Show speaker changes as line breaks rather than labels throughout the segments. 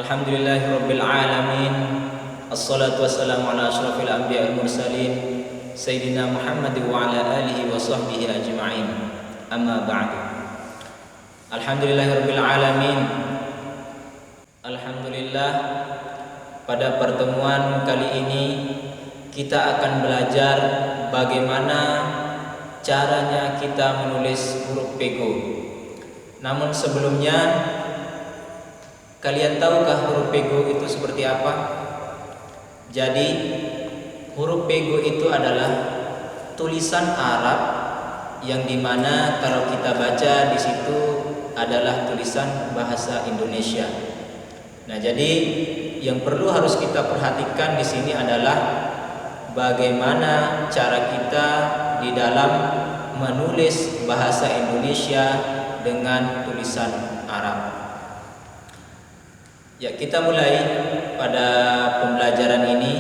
Alhamdulillahirabbil alamin. Assalatu wassalamu ala asyrafil anbiya'il mursalin sayyidina Muhammad wa ala alihi wa sahbihi ajma'in. Amma ba'du. Alhamdulillahirabbil alamin. Alhamdulillah, pada pertemuan kali ini kita akan belajar bagaimana caranya kita menulis huruf pego. Namun sebelumnya, kalian tahukah huruf pego itu seperti apa? Jadi, huruf pego itu adalah tulisan Arab yang dimana kalau kita baca di situ adalah tulisan bahasa Indonesia. Nah, jadi yang perlu harus kita perhatikan di sini adalah bagaimana cara kita di dalam menulis bahasa Indonesia dengan tulisan Arab. Ya, kita mulai pada pembelajaran ini.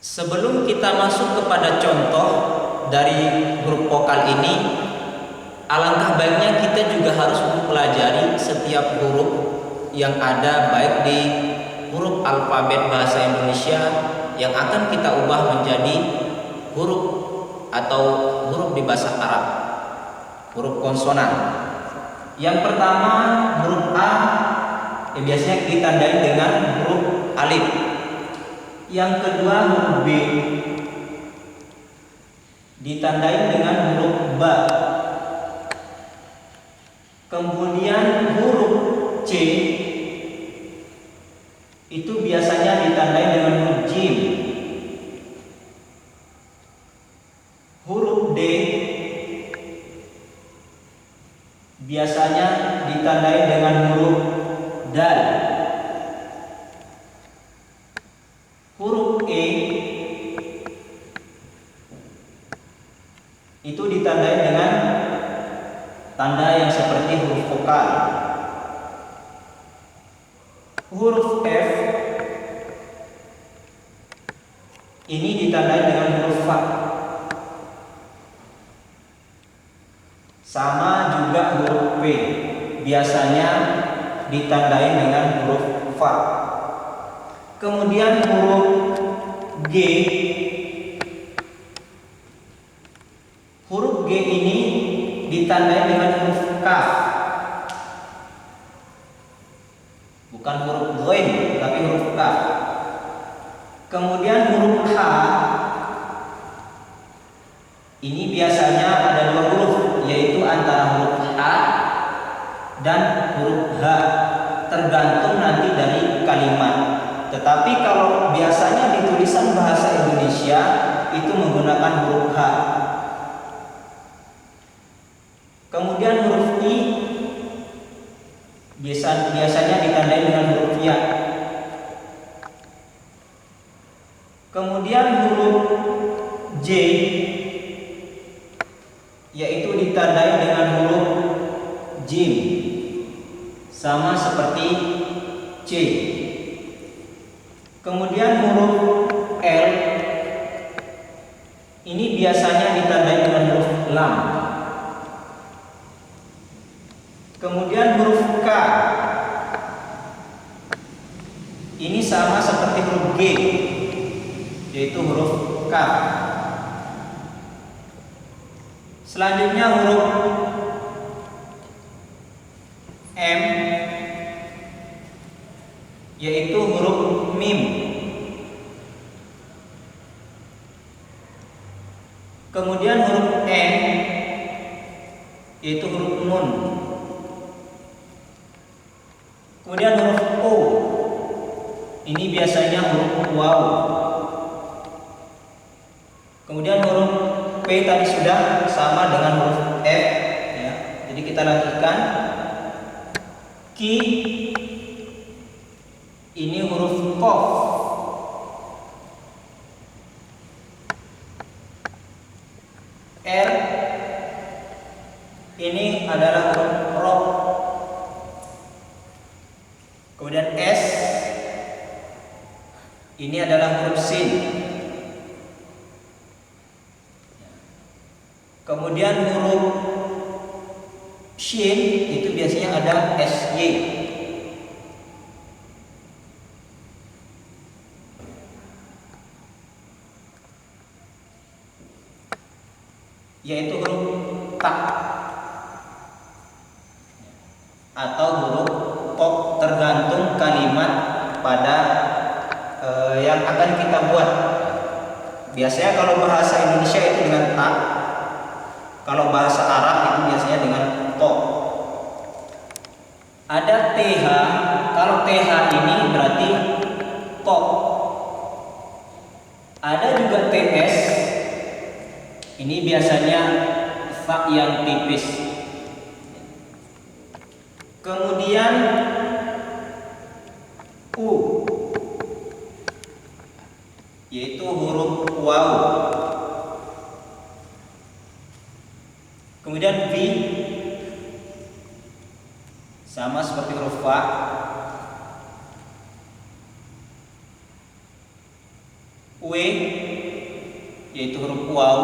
Sebelum kita masuk kepada contoh dari huruf vokal ini, alangkah baiknya kita juga harus mempelajari setiap huruf yang ada, baik di huruf alfabet bahasa Indonesia yang akan kita ubah menjadi huruf atau huruf di bahasa Arab, huruf konsonan. Yang pertama huruf A, biasanya ditandai dengan huruf alif. Yang kedua huruf B, ditandai dengan huruf ba. Kemudian huruf C itu biasanya ditandai dengan huruf jim. Huruf D biasanya ditandai dengan huruf dal. Huruf E itu ditandai dengan tanda yang seperti huruf vokal. Huruf F ini ditandai dengan huruf fa. Sama juga huruf P biasanya ditandai dengan huruf fa. Kemudian huruf G, huruf G ini ditandai dengan huruf kaf, bukan huruf ghain tapi huruf kaf. Kemudian huruf H ini biasanya ada dua huruf, yaitu antara huruf H dan huruf H, tergantung nanti dari kalimat. Tetapi kalau biasanya di tulisan bahasa Indonesia itu menggunakan huruf H. Kemudian huruf I biasanya ditandai dengan huruf ya. Kemudian huruf J yaitu ditandai dengan huruf jim, sama seperti C. Kemudian huruf L ini biasanya ditandai dengan huruf lam. Kemudian huruf K ini sama seperti huruf G, yaitu huruf K. Selanjutnya huruf M yaitu huruf mim. Kemudian huruf N yaitu huruf nun. Kemudian huruf O ini biasanya huruf waw. Kemudian huruf P tadi sudah sama dengan huruf F ya. Jadi kita lanjutkan. Q ini huruf qaf. R ini adalah huruf ro. Kemudian S ini adalah huruf sin. Kemudian huruf Shin itu biasanya ada SY. Yaitu huruf ta atau huruf tok, tergantung kalimat pada yang akan kita buat. Biasanya kalau bahasa Indonesia itu dengan ta, kalau bahasa Arab itu biasanya dengan to. Ada TH, kalau TH ini berarti to. Ada juga TS, ini biasanya fa yang tipis. Kemudian U, yaitu huruf waw. Kemudian V, sama seperti huruf fa. W, yaitu huruf waw.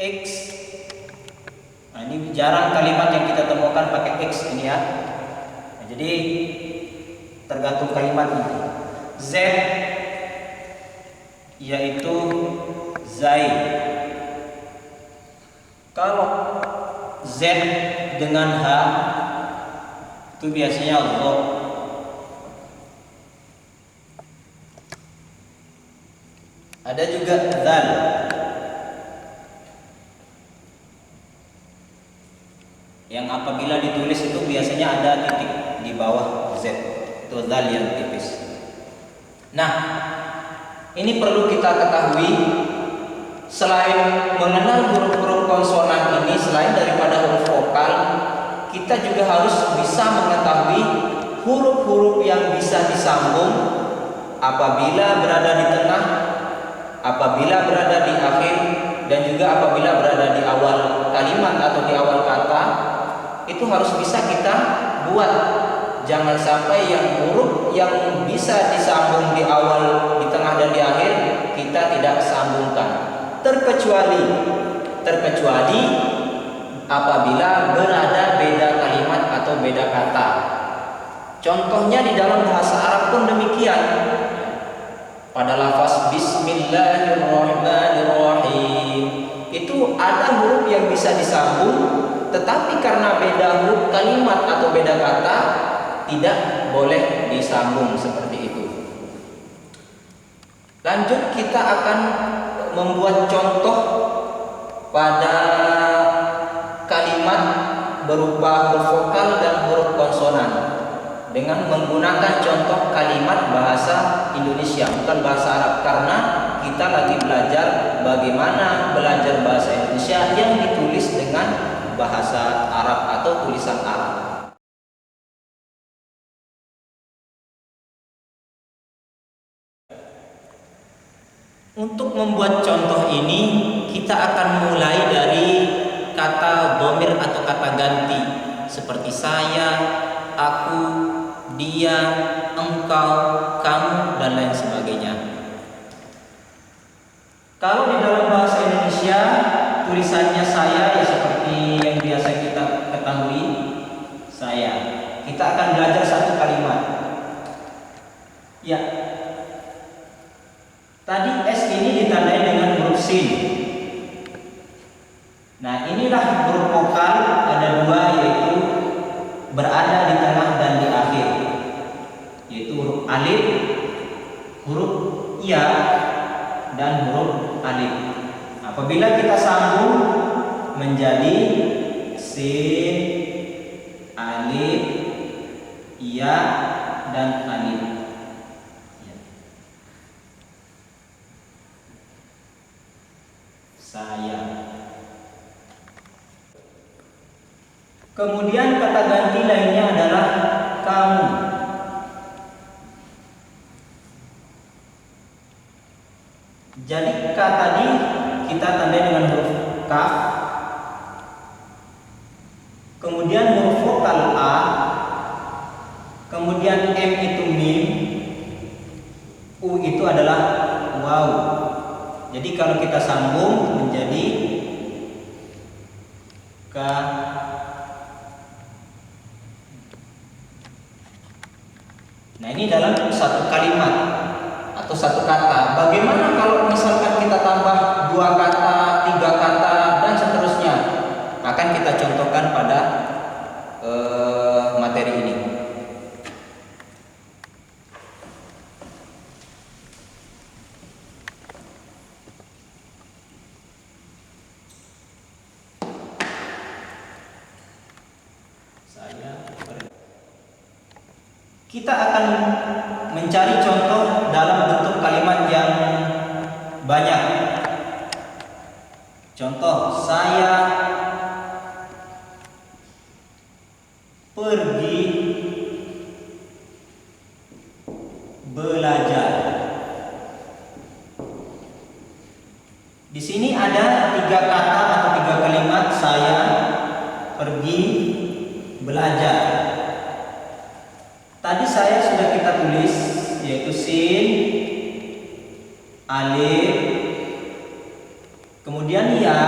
X, nah ini jarang kalimat yang kita temukan pakai X ini ya. Nah, jadi tergantung kalimatnya. Z, yaitu zai. Kalau Z dengan H itu biasanya dho. Ada juga dzal, yang apabila ditulis itu biasanya ada titik di bawah Z, itu dzal yang tipis. Nah, ini perlu kita ketahui, selain mengenal huruf-huruf konsonan ini, selain daripada huruf vokal, kita juga harus bisa mengetahui huruf-huruf yang bisa disambung apabila berada di tengah, apabila berada di akhir, dan juga apabila berada di awal kalimat atau di awal kata. Itu harus bisa kita buat. Jangan sampai yang huruf yang bisa disambung di awal, di tengah, dan di akhir kita tidak sambungkan. Terkecuali apabila berada beda kalimat atau beda kata. Contohnya di dalam bahasa Arab pun demikian. Pada lafaz Bismillahirrahmanirrahim itu ada huruf yang bisa disambung, tetapi karena beda huruf kalimat atau beda kata tidak boleh disambung seperti itu. Lanjut, kita akan membuat contoh pada kalimat berupa huruf vokal dan huruf konsonan dengan menggunakan contoh kalimat bahasa Indonesia, bukan bahasa Arab, karena kita lagi belajar bagaimana belajar bahasa Indonesia yang ditulis dengan bahasa Arab atau tulisan Arab. Untuk membuat contoh ini, kita akan mulai dari kata dhamir atau kata ganti seperti saya, aku, dia, engkau, kamu, dan lain sebagainya. Kalau di dalam bahasa Indonesia tulisannya saya ya seperti yang biasa kita ketahui, saya. Kita akan belajar satu kalimat. Ya. Tadi S ini ditandai dengan huruf sin. Nah, inilah huruf vokal, ada dua, yaitu berada di tengah dan di akhir, yaitu huruf alif, huruf ya, dan huruf alif. Apabila kita sambung menjadi sin, alif, ya, dan alif. Saya. Kemudian kata ganti lainnya adalah kamu. Jadi kata tadi kita tandai dengan huruf kaf, kemudian huruf vokal a, kemudian m itu mim, u itu adalah waw. Jadi kalau kita sambung menjadi ka. Nah, ini dalam satu kalimat atau satu kata. Bagaimana kalau misalkan kita tambah 2 kata, 3 kata, dan seterusnya? Akan kita contohkan pada materi ini. Kita akan mencari contoh dalam bentuk kalimat yang banyak. Contoh, saya pergi belajar. Di sini ada 3 kata atau 3 kalimat, saya pergi belajar. Tadi saya sudah kita tulis, yaitu sin, alif, kemudian ya,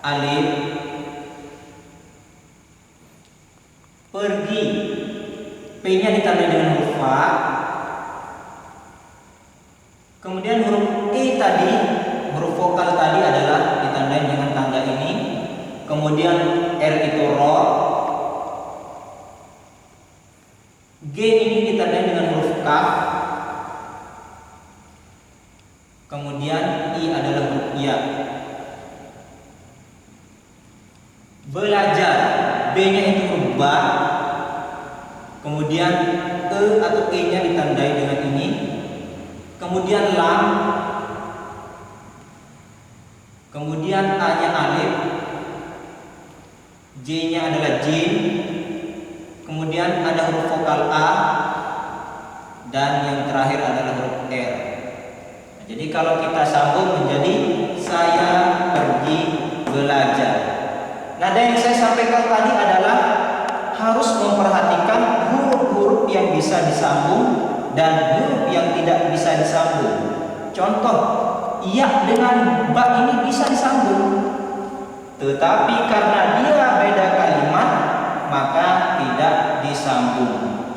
alif, pergi, P-nya ditandai dengan huruf fa, kemudian huruf E tadi, huruf vokal tadi adalah ditandai dengan tanda ini, kemudian R itu ro, G ini ditandai dengan huruf kaf, kemudian I adalah huruf ya. Belajar, B-nya itu huruf ba, kemudian E atau E-nya ditandai dengan ini, kemudian lam, kemudian A-nya alif, J-nya adalah jim, kemudian ada huruf vokal A, dan yang terakhir adalah huruf R. Nah, jadi kalau kita sambung menjadi saya pergi belajar. Nada yang saya sampaikan tadi adalah harus memperhatikan huruf-huruf yang bisa disambung dan huruf yang tidak bisa disambung. Contoh, iya dengan ba ini bisa disambung, tetapi karena dia beda kalimat maka tidak disambung.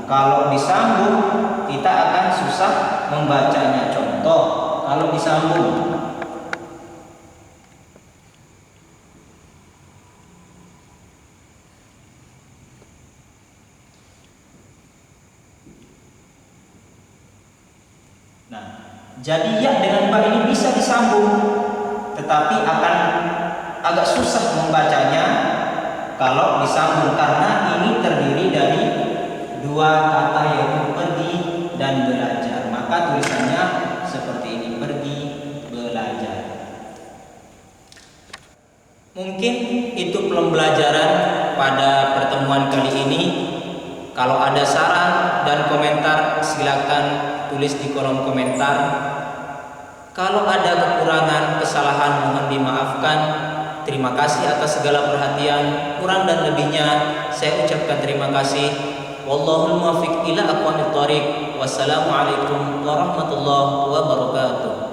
Kalau disambung kita akan susah membacanya. Contoh, kalau disambung, nah, jadi ya dengan ba ini bisa disambung, tetapi akan agak susah membacanya kalau disambung karena ini terdiri dari 2 kata, yaitu pergi dan belajar. Maka tulisannya seperti ini, pergi belajar. Mungkin itu pembelajaran pada pertemuan kali ini. Kalau ada saran dan komentar silakan tulis di kolom komentar. Kalau ada kekurangan, kesalahan mohon dimaafkan. Terima kasih atas segala perhatian. Kurang dan lebihnya saya ucapkan terima kasih. Wallahul muwaffiq ila aqwamit thoriq. Wassalamualaikum warahmatullahi wabarakatuh.